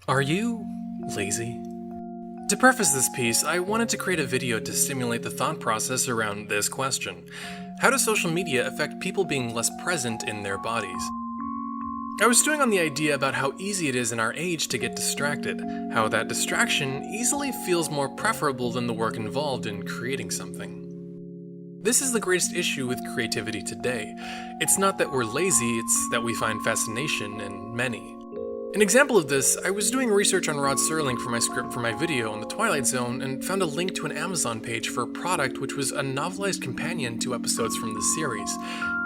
Are you lazy? To preface this piece, I wanted to create a video to stimulate the thought process around this question. How does social media affect people being less present in their bodies? I was stewing on the idea about how easy it is in our age to get distracted, how that distraction easily feels more preferable than the work involved in creating something. This is the greatest issue with creativity today. It's not that we're lazy, it's that we find fascination in many. An example of this, I was doing research on Rod Serling for my script for my video on the Twilight Zone and found a link to an Amazon page for a product which was a novelized companion to episodes from the series.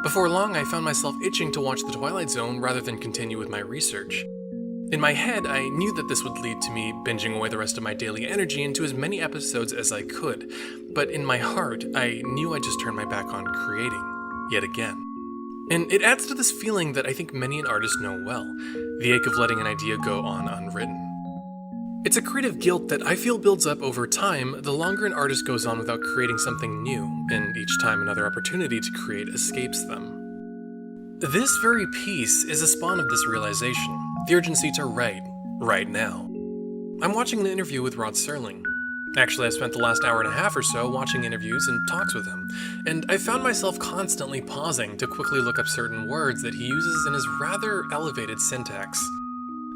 Before long, I found myself itching to watch the Twilight Zone rather than continue with my research. In my head, I knew that this would lead to me binging away the rest of my daily energy into as many episodes as I could, but in my heart, I knew I'd just turned my back on creating, yet again. And it adds to this feeling that I think many an artist know well, the ache of letting an idea go on unwritten. It's a creative guilt that I feel builds up over time the longer an artist goes on without creating something new, and each time another opportunity to create escapes them. This very piece is a spawn of this realization, the urgency to write, right now. I'm watching an interview with Rod Serling. Actually, I spent the last hour and a half or so watching interviews and talks with him, and I found myself constantly pausing to quickly look up certain words that he uses in his rather elevated syntax.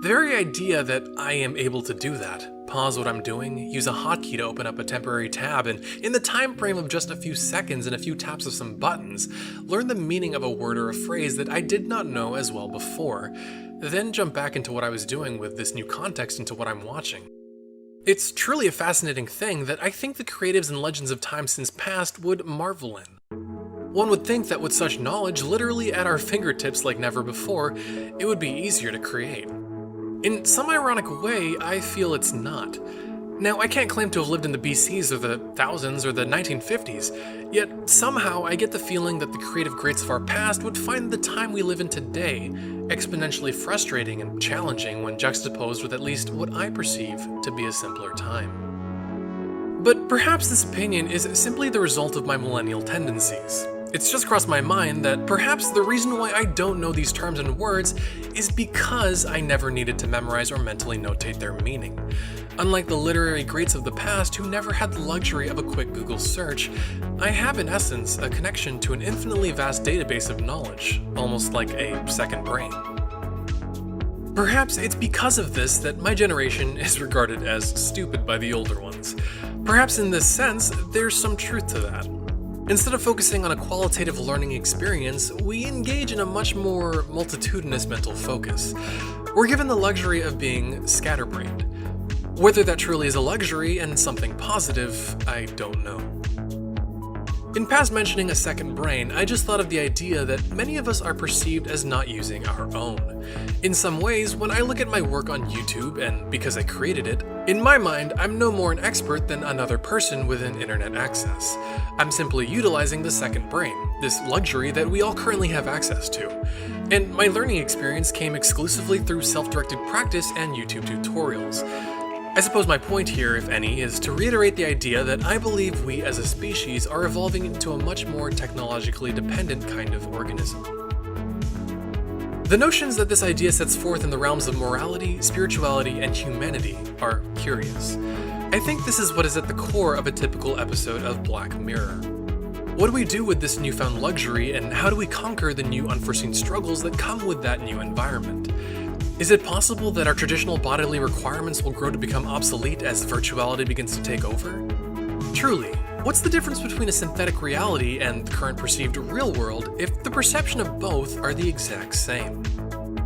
The very idea that I am able to do that, pause what I'm doing, use a hotkey to open up a temporary tab, and in the time frame of just a few seconds and a few taps of some buttons, learn the meaning of a word or a phrase that I did not know as well before, then jump back into what I was doing with this new context into what I'm watching. It's truly a fascinating thing that I think the creatives and legends of time since past would marvel in. One would think that with such knowledge literally at our fingertips like never before, it would be easier to create. In some ironic way, I feel it's not. Now, I can't claim to have lived in the BCs or the 1000s or the 1950s, yet somehow I get the feeling that the creative greats of our past would find the time we live in today exponentially frustrating and challenging when juxtaposed with at least what I perceive to be a simpler time. But perhaps this opinion is simply the result of my millennial tendencies. It's just crossed my mind that perhaps the reason why I don't know these terms and words is because I never needed to memorize or mentally notate their meaning. Unlike the literary greats of the past who never had the luxury of a quick Google search, I have in essence a connection to an infinitely vast database of knowledge, almost like a second brain. Perhaps it's because of this that my generation is regarded as stupid by the older ones. Perhaps in this sense, there's some truth to that. Instead of focusing on a qualitative learning experience, we engage in a much more multitudinous mental focus. We're given the luxury of being scatterbrained. Whether that truly is a luxury and something positive, I don't know. In past mentioning a second brain, I just thought of the idea that many of us are perceived as not using our own. In some ways, when I look at my work on YouTube, and because I created it, in my mind, I'm no more an expert than another person within internet access. I'm simply utilizing the second brain, this luxury that we all currently have access to. And my learning experience came exclusively through self-directed practice and YouTube tutorials. I suppose my point here, if any, is to reiterate the idea that I believe we as a species are evolving into a much more technologically dependent kind of organism. The notions that this idea sets forth in the realms of morality, spirituality, and humanity are curious. I think this is what is at the core of a typical episode of Black Mirror. What do we do with this newfound luxury, and how do we conquer the new unforeseen struggles that come with that new environment? Is it possible that our traditional bodily requirements will grow to become obsolete as virtuality begins to take over? Truly, what's the difference between a synthetic reality and the current perceived real world if the perception of both are the exact same?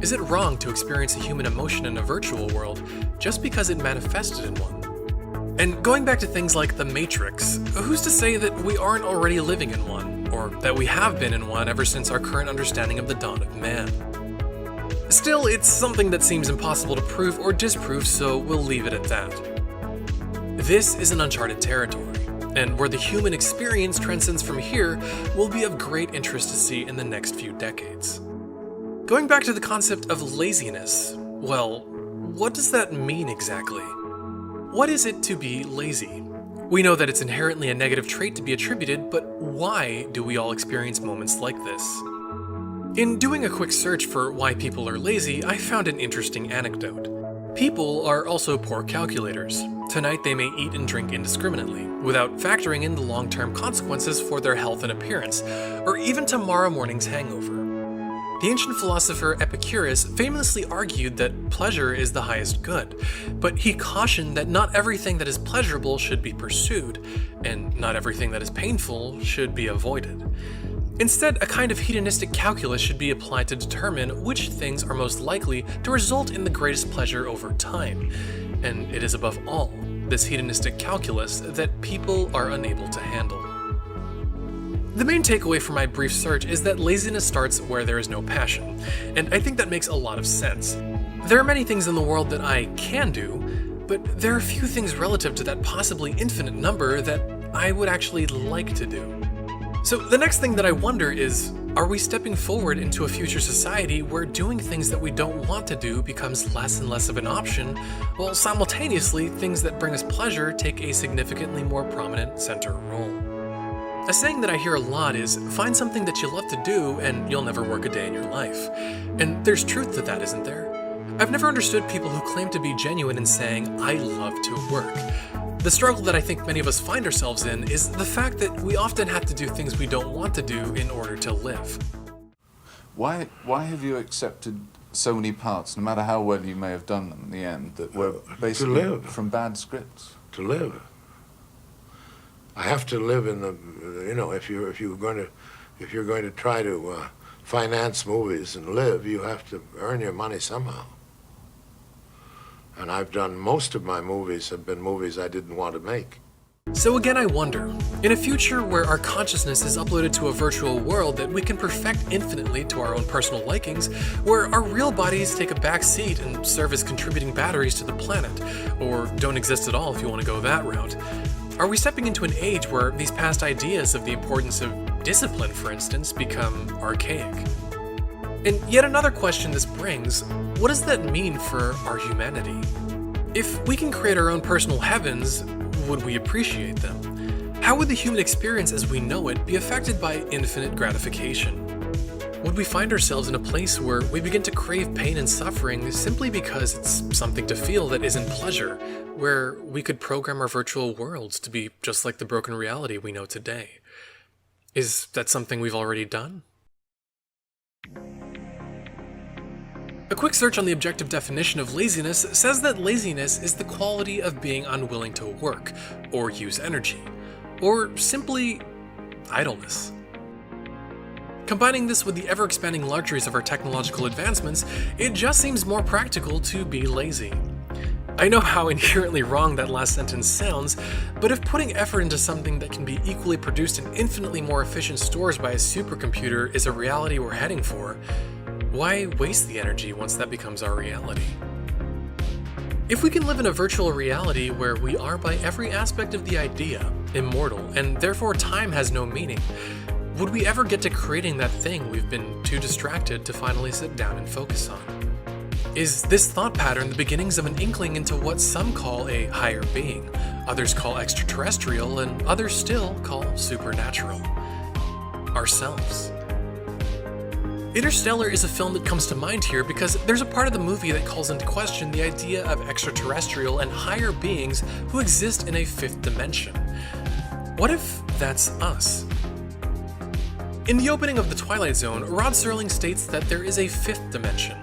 Is it wrong to experience a human emotion in a virtual world just because it manifested in one? And going back to things like The Matrix, who's to say that we aren't already living in one, or that we have been in one ever since our current understanding of the dawn of man? Still, it's something that seems impossible to prove or disprove, so we'll leave it at that. This is an uncharted territory, and where the human experience transcends from here will be of great interest to see in the next few decades. Going back to the concept of laziness, well, what does that mean exactly? What is it to be lazy? We know that it's inherently a negative trait to be attributed, but why do we all experience moments like this? In doing a quick search for why people are lazy, I found an interesting anecdote. People are also poor calculators. Tonight they may eat and drink indiscriminately, without factoring in the long-term consequences for their health and appearance, or even tomorrow morning's hangover. The ancient philosopher Epicurus famously argued that pleasure is the highest good, but he cautioned that not everything that is pleasurable should be pursued, and not everything that is painful should be avoided. Instead, a kind of hedonistic calculus should be applied to determine which things are most likely to result in the greatest pleasure over time, and it is above all this hedonistic calculus that people are unable to handle. The main takeaway from my brief search is that laziness starts where there is no passion, and I think that makes a lot of sense. There are many things in the world that I can do, but there are few things relative to that possibly infinite number that I would actually like to do. So the next thing that I wonder is, are we stepping forward into a future society where doing things that we don't want to do becomes less and less of an option, while simultaneously things that bring us pleasure take a significantly more prominent center role? A saying that I hear a lot is, find something that you love to do and you'll never work a day in your life. And there's truth to that, isn't there? I've never understood people who claim to be genuine in saying, I love to work. The struggle that I think many of us find ourselves in is the fact that we often have to do things we don't want to do in order to live. Why have you accepted so many parts, no matter how well you may have done them in the end, that were basically from bad scripts? To live. I have to live in the, if you're going to try to finance movies and live, you have to earn your money somehow. And I've done, most of my movies have been movies I didn't want to make. So again, I wonder, in a future where our consciousness is uploaded to a virtual world that we can perfect infinitely to our own personal likings, where our real bodies take a back seat and serve as contributing batteries to the planet, or don't exist at all if you want to go that route, are we stepping into an age where these past ideas of the importance of discipline, for instance, become archaic? And yet another question this brings, what does that mean for our humanity? If we can create our own personal heavens, would we appreciate them? How would the human experience as we know it be affected by infinite gratification? Would we find ourselves in a place where we begin to crave pain and suffering simply because it's something to feel that isn't pleasure, where we could program our virtual worlds to be just like the broken reality we know today? Is that something we've already done? A quick search on the objective definition of laziness says that laziness is the quality of being unwilling to work, or use energy, or simply idleness. Combining this with the ever-expanding luxuries of our technological advancements, it just seems more practical to be lazy. I know how inherently wrong that last sentence sounds, but if putting effort into something that can be equally produced in infinitely more efficient stores by a supercomputer is a reality we're heading for, why waste the energy once that becomes our reality? If we can live in a virtual reality where we are by every aspect of the idea immortal, and therefore time has no meaning, would we ever get to creating that thing we've been too distracted to finally sit down and focus on? Is this thought pattern the beginnings of an inkling into what some call a higher being, others call extraterrestrial, and others still call supernatural? Ourselves. Interstellar is a film that comes to mind here because there's a part of the movie that calls into question the idea of extraterrestrial and higher beings who exist in a fifth dimension. What if that's us? In the opening of The Twilight Zone, Rod Serling states that there is a fifth dimension.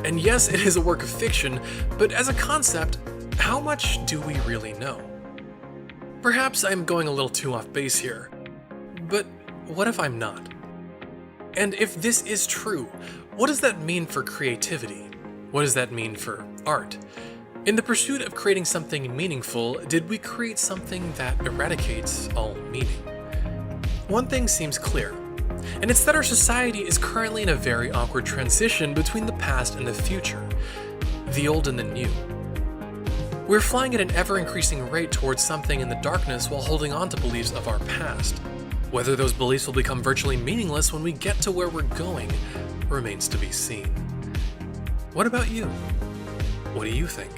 And yes, it is a work of fiction, but as a concept, how much do we really know? Perhaps I'm going a little too off base here, but what if I'm not? And if this is true, what does that mean for creativity? What does that mean for art? In the pursuit of creating something meaningful, did we create something that eradicates all meaning? One thing seems clear, and it's that our society is currently in a very awkward transition between the past and the future, the old and the new. We're flying at an ever-increasing rate towards something in the darkness while holding on to beliefs of our past. Whether those beliefs will become virtually meaningless when we get to where we're going remains to be seen. What about you? What do you think?